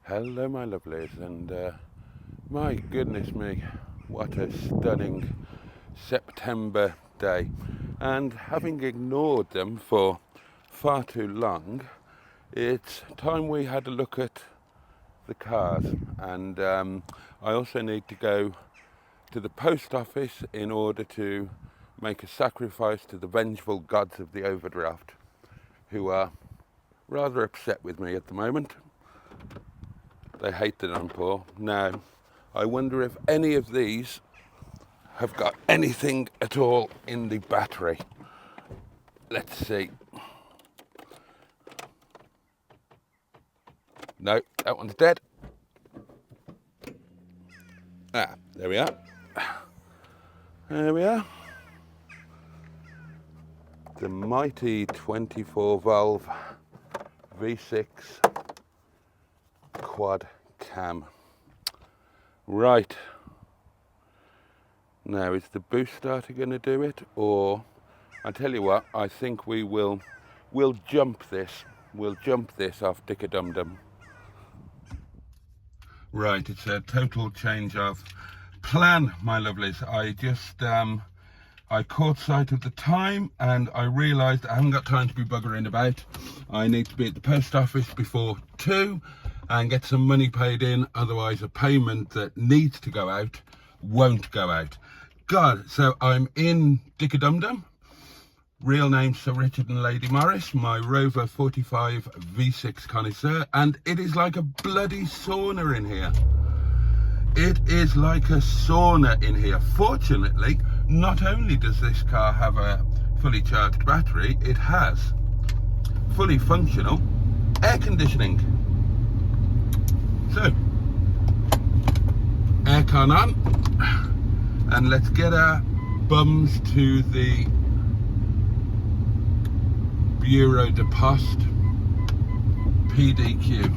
Hello my lovelies, and my goodness me, what a stunning September day. And having ignored them for far too long, it's time we had a look at the cars. And I also need to go to the post office in order to make a sacrifice to the vengeful gods of the Overdraft, who are rather upset with me at the moment. They hate that I'm poor. Now, I wonder if any of these have got anything at all in the battery. Let's see. No, that one's dead. Ah, there we are. There we are. The mighty 24 valve V6 quad cam. Right. Now, is the boost starter going to do it, or I tell you what, I think we'll jump this. We'll jump this off Dick-a-Dum-Dum. Right, it's a total change of plan, my lovelies. I just I caught sight of the time and I realised I haven't got time to be buggering about. I need to be at the post office before 2 and get some money paid in, otherwise a payment that needs to go out won't go out. God, so I'm in Dick-a-Dum-Dum, real name Sir Richard and Lady Morris, my Rover 45 V6 connoisseur, and it is like a bloody sauna in here. It is like a sauna in here. Fortunately, not only does this car have a fully charged battery, it has fully functional air conditioning. So, aircon on, and let's get our bums to the Bureau de Poste, PDQ.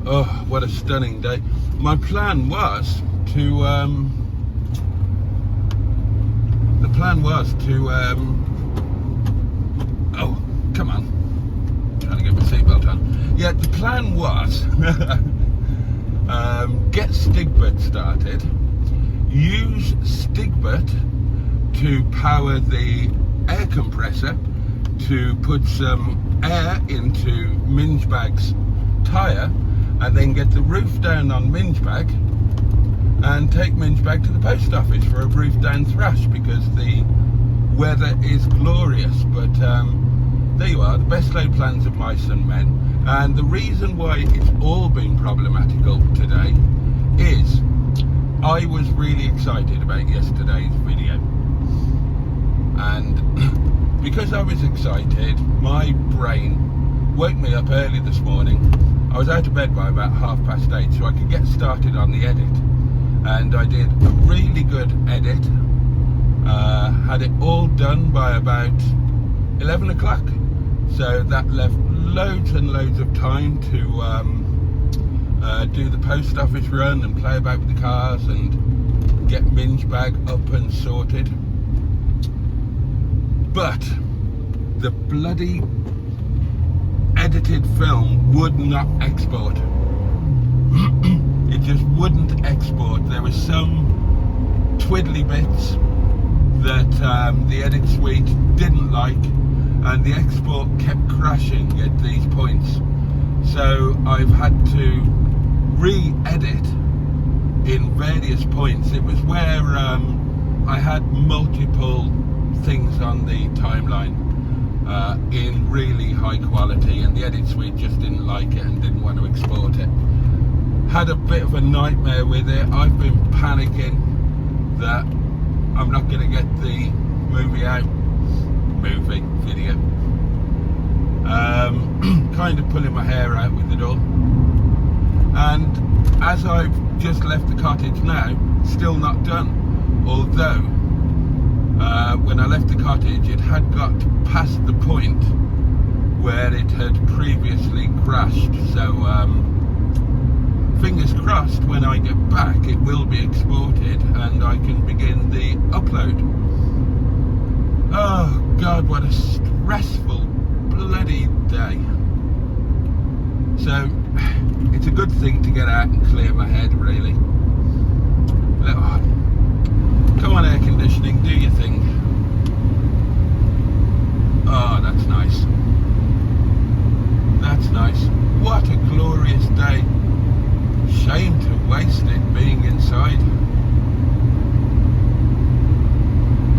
Oh, what a stunning day. My plan was to, oh, come on. Trying to get my seatbelt on. Yeah, the plan was get Stigbert started, use Stigbert to power the air compressor to put some air into Mingebag's tyre, and then get the roof down on Mingebag and take Mingebag to the post office for a roof down thrash, because the weather is glorious. But there you are, the best laid plans of mice and men. And the reason why it's all been problematical today is I was really excited about yesterday's video, and because I was excited, my brain woke me up early this morning. I was out of bed by about 8:30 so I could get started on the edit, and I did a really good edit, had it all done by about 11 o'clock, so that left loads and loads of time to do the post office run and play about with the cars and get Mingebag up and sorted. But the bloody edited film would not export. It just wouldn't export. There were some twiddly bits that the edit suite didn't like, and the export kept crashing at these points. So I've had to re-edit in various points. It was where I had multiple things on the timeline in really high quality, and the edit suite just didn't like it and didn't want to export it. Had a bit of a nightmare with it. I've been panicking that I'm not going to get the video. Kind of pulling my hair out with it all. And as I've just left the cottage now, still not done. Although, when I left the cottage, it had got past the point where it had previously crashed. So, fingers crossed, when I get back, it will be exported and I can begin the upload. Oh God, what a stressful bloody day. So it's a good thing to get out and clear my head, really. Come on, air conditioning, do your thing. Oh, that's nice. That's nice. What a glorious day. Shame to waste it being inside.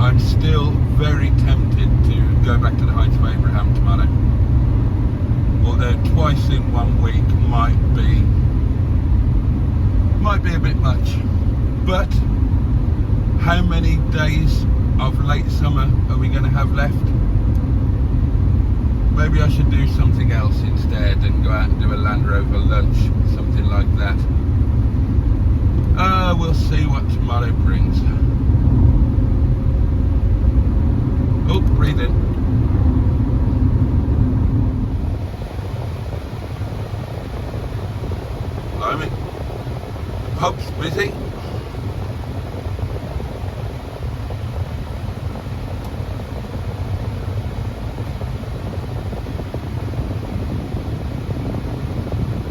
I'm still very tempted to go back to the Heights of Abraham tomorrow. Although twice in 1 week might be a bit much. But how many days of late summer are we going to have left? Maybe I should do something else instead and go out and do a Land Rover lunch, something like that. We'll see what tomorrow brings. Oh, breathe in. Blimey. The pub's busy.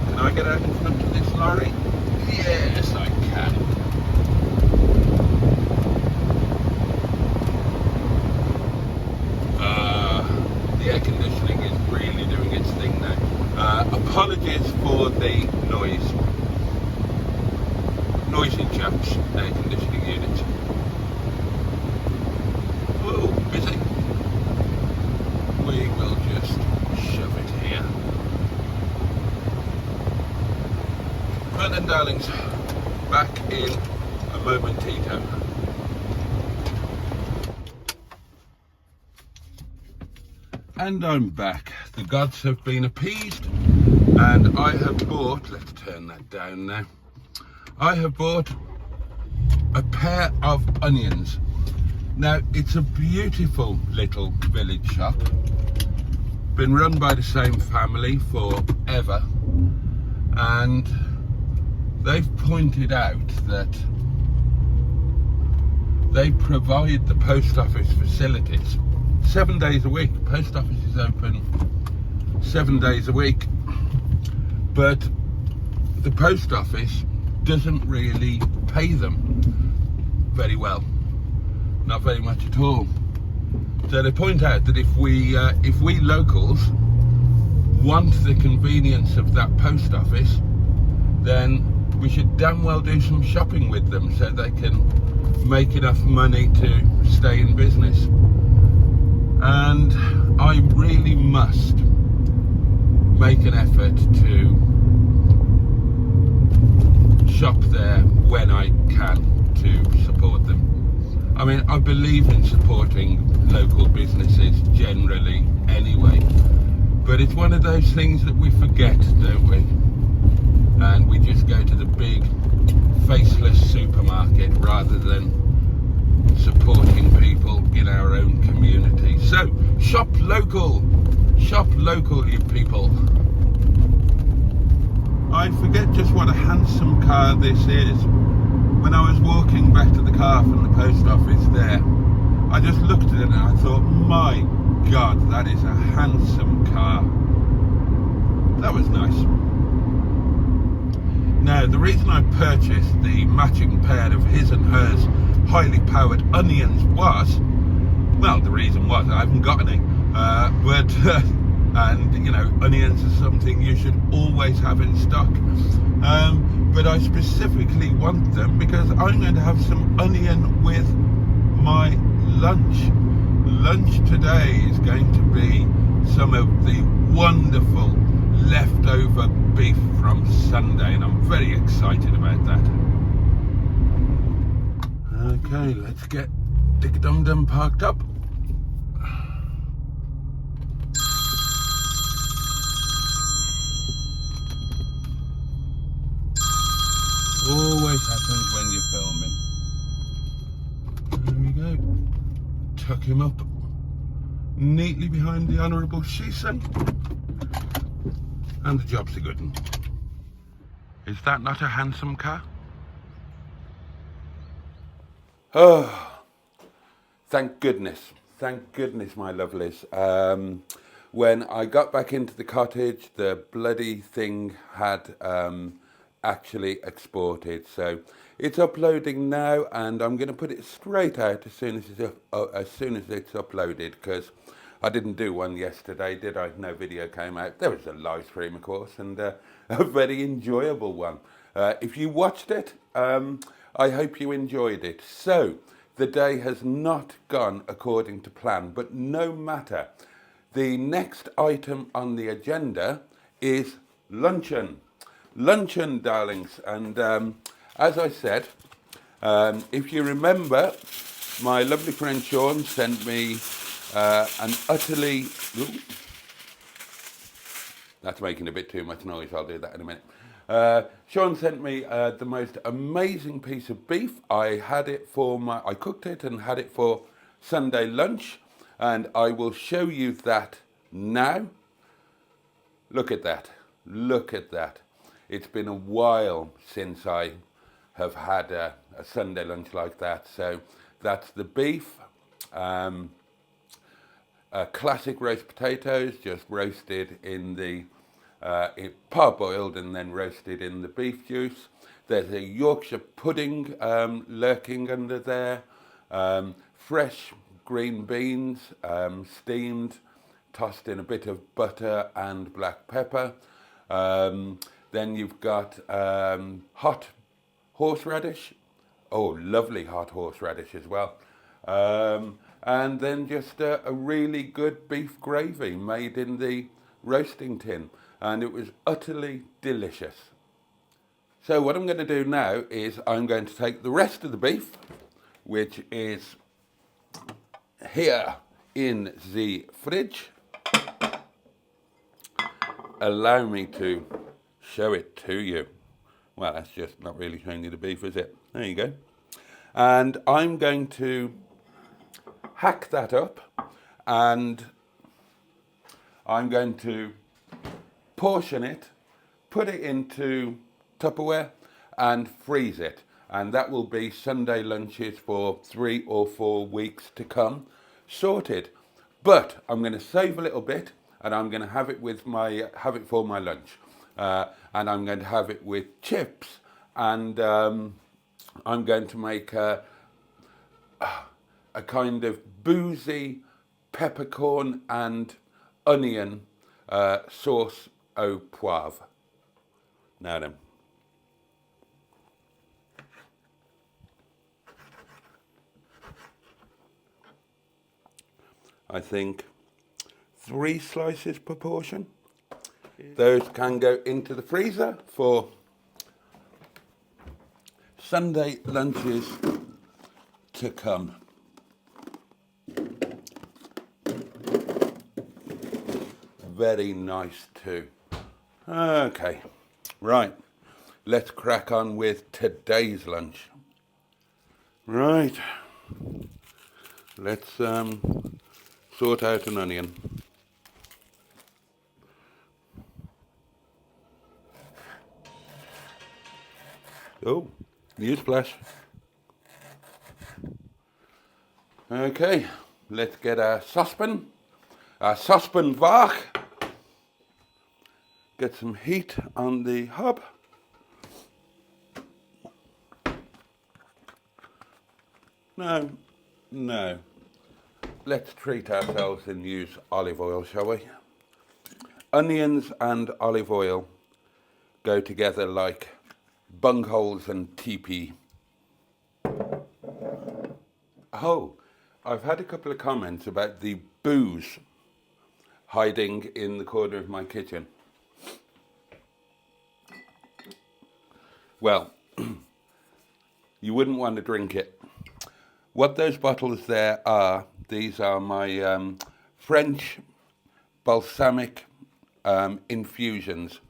Can I get out in front of this lorry? Yes, I can. The air conditioning is really doing its thing now. Apologies for the noisy chaps, air conditioning unit. Oh, busy. We will just shove it here. Right then, darlings, back in a momentito. And I'm back. The gods have been appeased, and I have bought, let's turn that down now, I have bought a pair of onions. Now, it's a beautiful little village shop, been run by the same family forever, and they've pointed out that they provide the post office facilities 7 days a week. Post office is open 7 days a week, but the post office doesn't really pay them very well, not very much at all. So they point out that if we locals want the convenience of that post office, then we should damn well do some shopping with them so they can make enough money to stay in business. And I really must make an effort to shop there when I can to support them. I mean, I believe in supporting local businesses generally anyway, but it's one of those things that we forget, don't we? And we just go to the big faceless supermarket rather than supporting people in our own community. So shop local, you people. I forget just what a handsome car this is. When I was walking back to the car from the post office there, I just looked at it and I thought, my God, that is a handsome car. That was nice. Now, the reason I purchased the matching pair of his and hers highly powered onions was, well, the reason was I haven't got any, and you know, onions are something you should always have in stock, but I specifically want them because I'm going to have some onion with my lunch. Lunch today is going to be some of the wonderful leftover beef from Sunday, and I'm very excited about that. Okay, let's get Dick Dum Dum parked up. Always happens when you're filming. There we go. Tuck him up neatly behind the Honourable Sheeson. And the job's a good one. Is that not a handsome car? Oh, thank goodness, my lovelies. When I got back into the cottage, the bloody thing had actually exported. So it's uploading now, and I'm going to put it straight out as soon as it's uploaded, because I didn't do one yesterday, did I? No video came out. There was a live stream, of course, and a very enjoyable one. If you watched it, I hope you enjoyed it. So the day has not gone according to plan, but no matter. The next item on the agenda is luncheon. Luncheon, darlings. And as I said, if you remember, my lovely friend Sean sent me an utterly... Ooh, that's making a bit too much noise. I'll do that in a minute. Sean sent me the most amazing piece of beef. I cooked it and had it for Sunday lunch. And I will show you that now. Look at that. Look at that. It's been a while since I have had a Sunday lunch like that. So that's the beef. Classic roast potatoes, just roasted in the, parboiled and then roasted in the beef juice. There's a Yorkshire pudding lurking under there. Fresh green beans, steamed, tossed in a bit of butter and black pepper. Then you've got hot horseradish. Oh, lovely hot horseradish as well. And then just a really good beef gravy made in the roasting tin. And it was utterly delicious. So what I'm going to do now is I'm going to take the rest of the beef, which is here in the fridge. Allow me to show it to you. Well, that's just not really showing you the beef, is it? There you go. And I'm going to hack that up, and I'm going to portion it, put it into Tupperware and freeze it. And that will be Sunday lunches for 3 or 4 weeks to come, sorted. But I'm going to save a little bit, and I'm going to have it for my lunch, and I'm going to have it with chips, and I'm going to make a kind of boozy peppercorn and onion sauce au poivre. Now then. I think 3 slices per portion. Those can go into the freezer for Sunday lunches to come. Very nice too. Okay, right. Let's crack on with today's lunch. Right. Let's sort out an onion. Oh, newsflash. Okay, let's get a saucepan wach. Get some heat on the hob. No. Let's treat ourselves and use olive oil, shall we? Onions and olive oil go together like bungholes and teepee. Oh, I've had a couple of comments about the booze hiding in the corner of my kitchen. Well, you wouldn't want to drink it. What those bottles there are, these are my French balsamic infusions.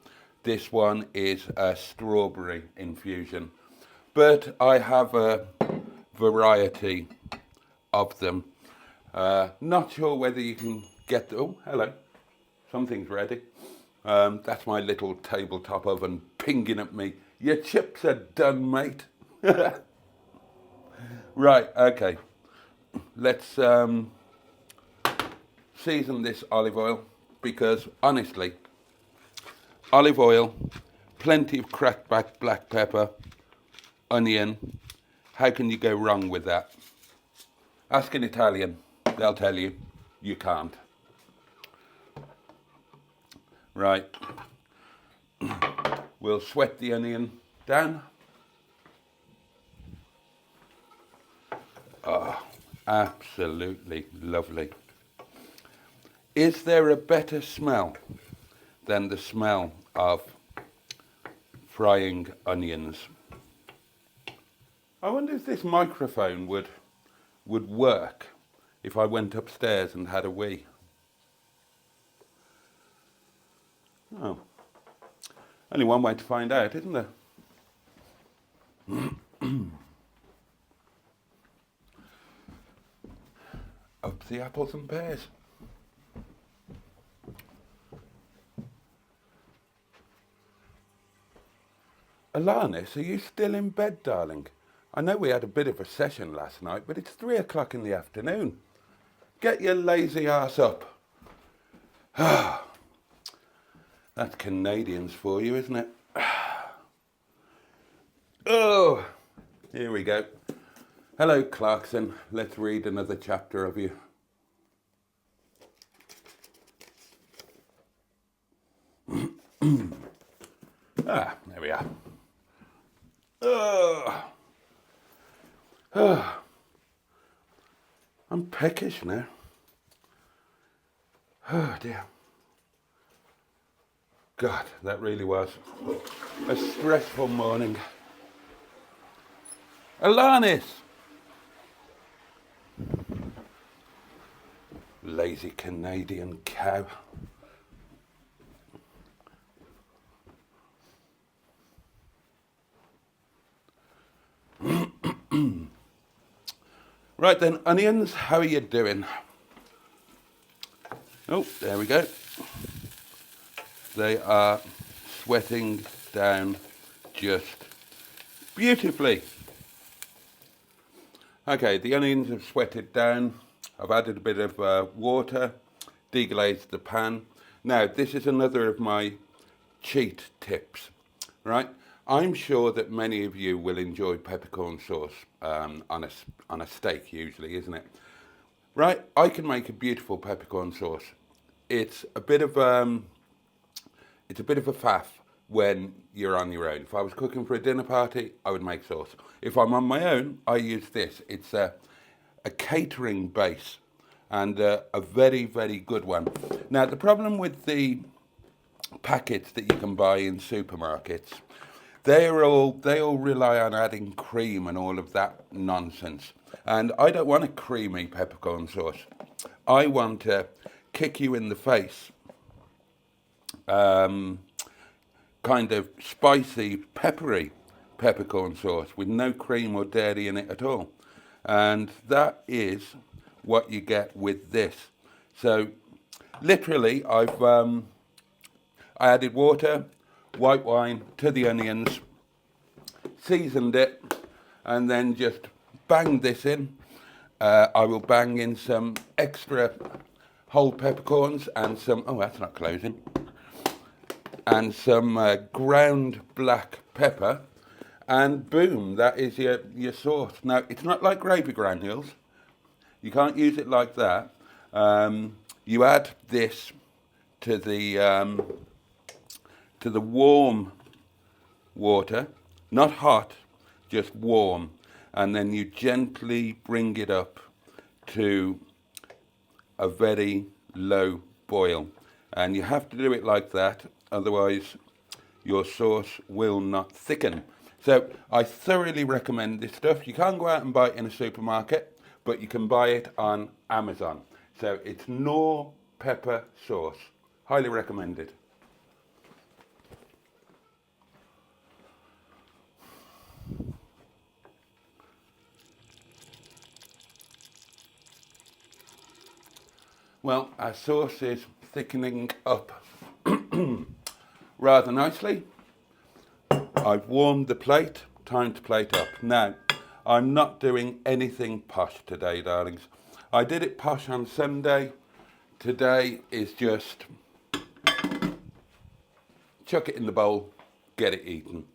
This one is a strawberry infusion, but I have a variety of them. Not sure whether you can get the, oh, hello, something's ready. That's my little tabletop oven pinging at me. Your chips are done, mate. Right, okay. Let's season this olive oil. because honestly, olive oil, plenty of cracked back black pepper, onion. How can you go wrong with that? Ask an Italian, they'll tell you, you can't. Right, we'll sweat the onion down. Oh, absolutely lovely. Is there a better smell than the smell of frying onions? I wonder if this microphone would work if I went upstairs and had a wee. Oh, only one way to find out, isn't there? Up the apples and pears. Alanis, are you still in bed, darling? I know we had a bit of a session last night, but it's 3 o'clock in the afternoon. Get your lazy ass up. That's Canadians for you, isn't it? Oh, here we go. Hello, Clarkson. Let's read another chapter of you. There we are. I'm peckish now. Oh dear. God, that really was a stressful morning. Alanis! Lazy Canadian cow. Right then, onions, how are you doing? Oh, there we go. They are sweating down just beautifully. Okay, the onions have sweated down. I've added a bit of water, deglazed the pan. Now, this is another of my cheat tips, right? I'm sure that many of you will enjoy peppercorn sauce on a steak, usually, isn't it? Right, I can make a beautiful peppercorn sauce. It's a bit of a faff when you're on your own. If I was cooking for a dinner party, I would make sauce. If I'm on my own, I use this. It's a catering base and a very, very good one. Now, the problem with the packets that you can buy in supermarkets, they all rely on adding cream and all of that nonsense. And I don't want a creamy peppercorn sauce. I want to kick you in the face. Kind of spicy, peppery peppercorn sauce with no cream or dairy in it at all. And that is what you get with this. So literally I added water, white wine to the onions, seasoned it, and then just banged this in. I will bang in some extra whole peppercorns and some, oh, that's not closing, and some ground black pepper, and boom, that is your sauce. Now, it's not like gravy granules. You can't use it like that. You add this to the warm water, not hot, just warm, and then you gently bring it up to a very low boil. And you have to do it like that, otherwise your sauce will not thicken. So I thoroughly recommend this stuff. You can't go out and buy it in a supermarket, but you can buy it on Amazon. So it's Knorr pepper sauce. Highly recommended. Well, our sauce is thickening up rather nicely. I've warmed the plate, time to plate up. Now, I'm not doing anything posh today, darlings. I did it posh on Sunday. Today is just chuck it in the bowl, get it eaten.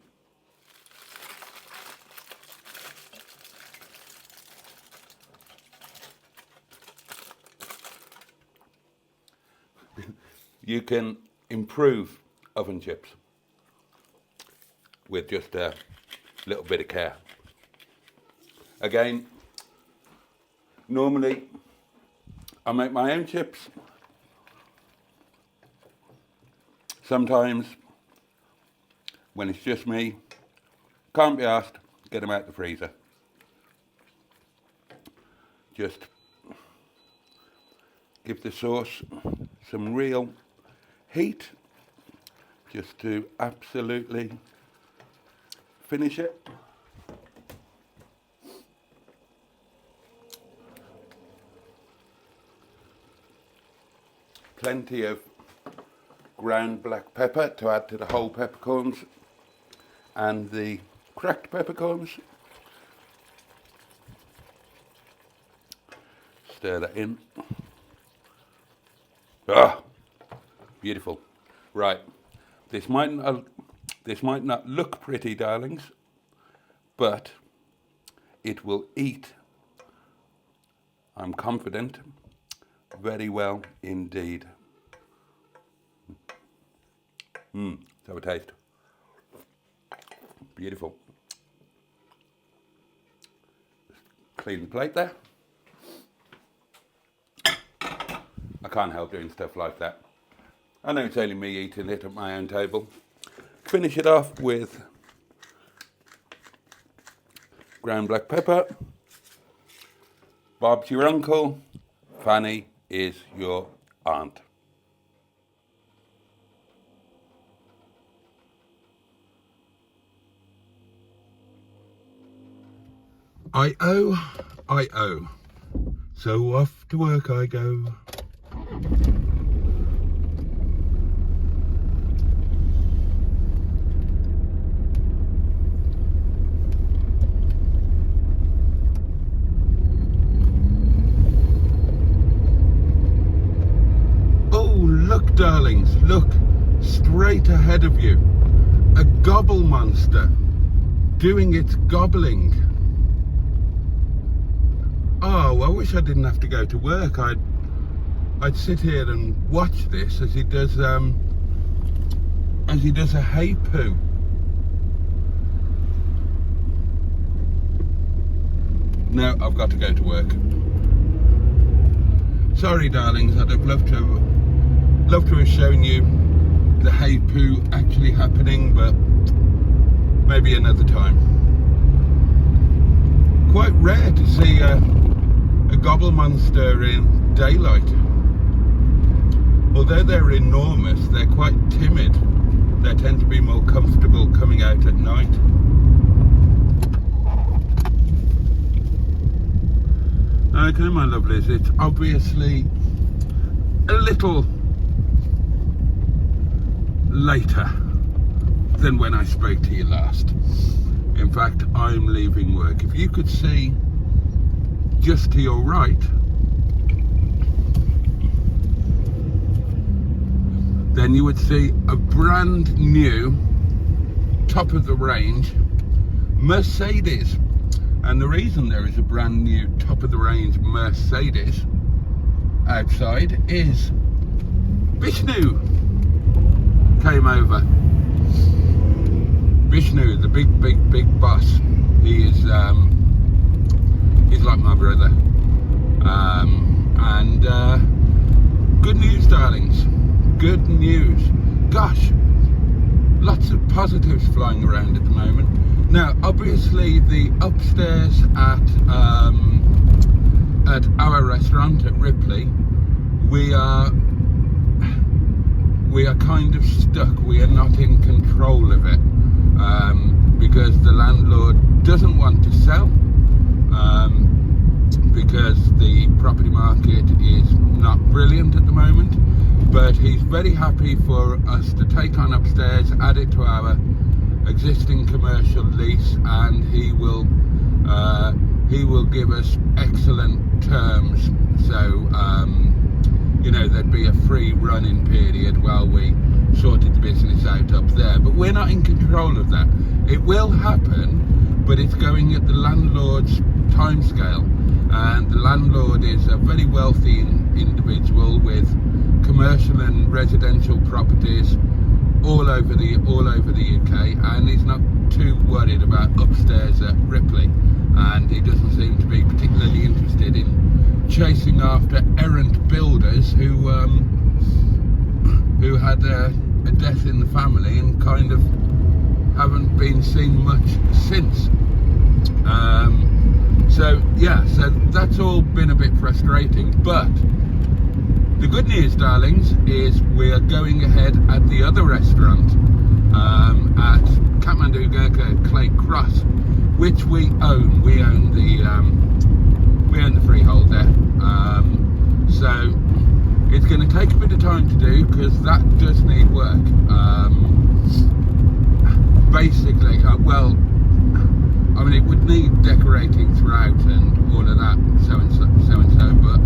You can improve oven chips with just a little bit of care. Again, normally I make my own chips. Sometimes when it's just me, can't be asked, get them out the freezer. Just give the sauce some real heat just to absolutely finish it. Plenty of ground black pepper to add to the whole peppercorns and the cracked peppercorns. Stir that in. Ah, beautiful. Right, this might not look pretty, darlings, but it will eat, I'm confident, very well indeed. Let's have a taste. Beautiful. Just clean the plate there. I can't help doing stuff like that. I know it's only me eating it at my own table. Finish it off with ground black pepper. Bob's your uncle, Fanny is your aunt. I owe. So off to work I go. Look, darlings, look, straight ahead of you, a gobble monster doing its gobbling. Oh, I wish I didn't have to go to work. I'd sit here and watch this as he does a hay poo. No, I've got to go to work. Sorry, darlings, I'd have loved to have shown you the hay poo actually happening, but maybe another time. Quite rare to see a gobble monster in daylight. Although they're enormous, they're quite timid. They tend to be more comfortable coming out at night. Okay, my lovelies, it's obviously a little later than when I spoke to you last. In fact, I'm leaving work. If you could see just to your right, then you would see a brand new top of the range Mercedes. And the reason there is a brand new top of the range Mercedes outside is Vishnu came over. Vishnu, the big boss. He is he's like my brother. Good news, darlings. Good news. Gosh, lots of positives flying around at the moment. Now, obviously, the upstairs at our restaurant at Ripley, we are kind of stuck. We are not in control of it because the landlord doesn't want to sell because the property market is not brilliant at the moment, but he's very happy for us to take on upstairs, add it to our existing commercial lease, and he will give us excellent terms. So you know, there'd be a free running period while we sorted the business things out up there, but we're not in control of that. It will happen, but it's going at the landlord's timescale, and the landlord is a very wealthy individual with commercial and residential properties all over the UK, and he's not too worried about upstairs at Ripley, and he doesn't seem to be particularly interested in chasing after errant builders who had a death in the family and kind of haven't been seen much since. So that's all been a bit frustrating, but the good news, darlings, is we are going ahead at the other restaurant at Kathmandu Gurkha Clay Cross, which we own. We own the freehold there. So it's going to take a bit of time to do because that does need work. Basically, I mean, it would need decorating throughout and all of that, so and so, but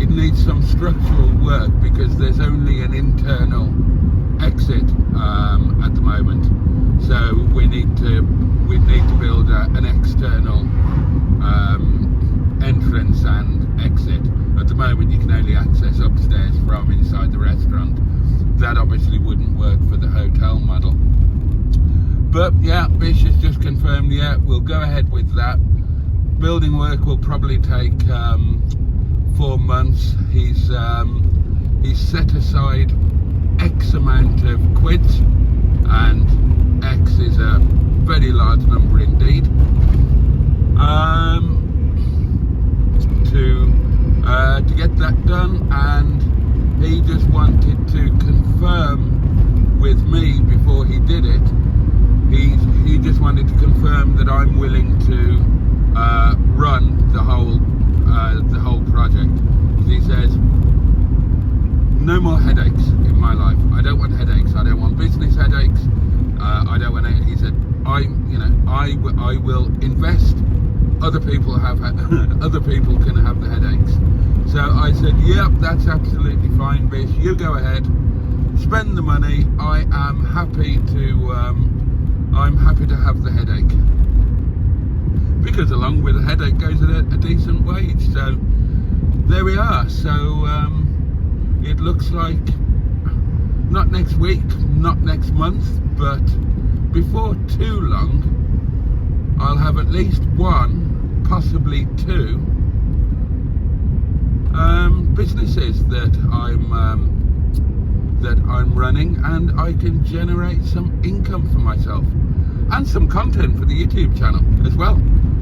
it needs some structural work because there's only an internal exit at the moment. So we need to build an external entrance and exit. At the moment, you can only access upstairs from inside the restaurant. That obviously wouldn't work for the hotel model. But yeah, Bish has just confirmed, yeah, we'll go ahead with that. Building work will probably take 4 months. He's set aside X amount of quids, and X is a very large number indeed, to get that done, and he just wanted to confirm with me before he did it. He just wanted to confirm that I'm willing to run the whole project. He says, no more headaches in my life. I don't want headaches. I don't want business headaches. I don't want. He said, I will invest. Other people can have the headaches. So I said, yep, that's absolutely fine, Bish. You go ahead, spend the money. I am happy to have the headache, because along with the headache goes a decent wage. So there we are. So it looks like not next week, not next month, but before too long, I'll have at least one, possibly two businesses that I'm running, and I can generate some income for myself and some content for the YouTube channel as well.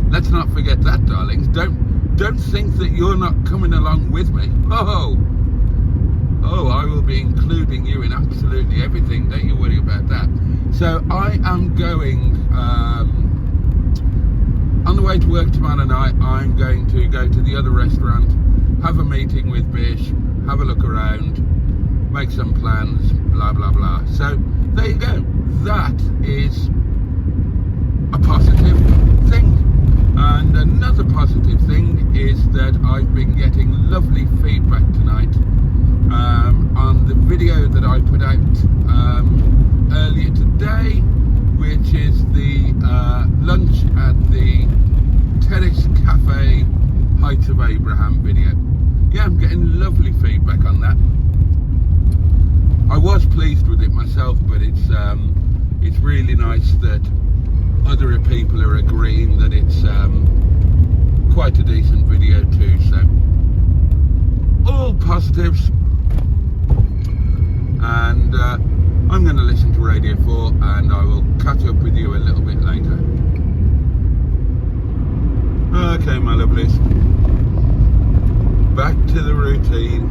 Let's not forget that, darlings. Don't think that you're not coming along with me. Oh, I will be including you in absolutely everything. Don't you worry about that. So I am going on the way to work tomorrow night. I'm going to go to the other restaurant, have a meeting with Bish, have a look around, make some plans, blah blah blah. So there you go. That is a positive thing. And another positive thing is that I've been getting lovely feedback tonight on the video that I put out earlier today, which is the lunch at the Terrace Cafe Heights of Abraham video. Yeah, I'm getting lovely feedback on that. I was pleased with it myself, but it's really nice that other people are agreeing that it's quite a decent video too. So all positives, and I'm going to listen to Radio 4, and I will catch up with you a little bit later. Okay, my lovelies, back to the routine,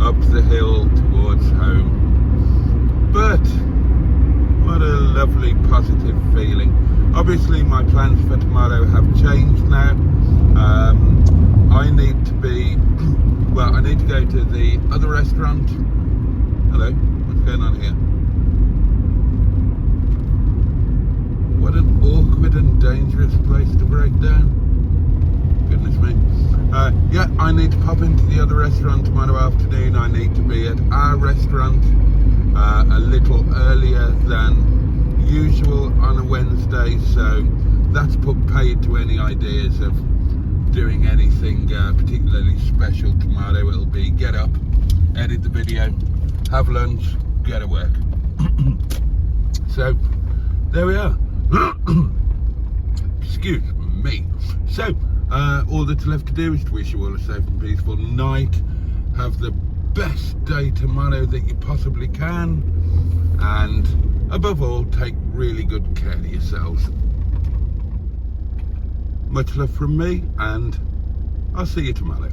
up the hill towards home. But what a lovely positive feeling. Obviously my plans for tomorrow have changed now. I need to go to the other restaurant. Hello, what's going on here? What an awkward and dangerous place to break down. Goodness me. Yeah, I need to pop into the other restaurant tomorrow afternoon. I need to be at our restaurant a little earlier than usual on a Wednesday, so that's put paid to any ideas of doing anything particularly special tomorrow. It'll be get up, edit the video, have lunch, go to work. So there we are. Excuse me. So all that's left to do is to wish you all a safe and peaceful night. Have the best day tomorrow that you possibly can, and above all, take really good care of yourselves. Much love from me, and I'll see you tomorrow.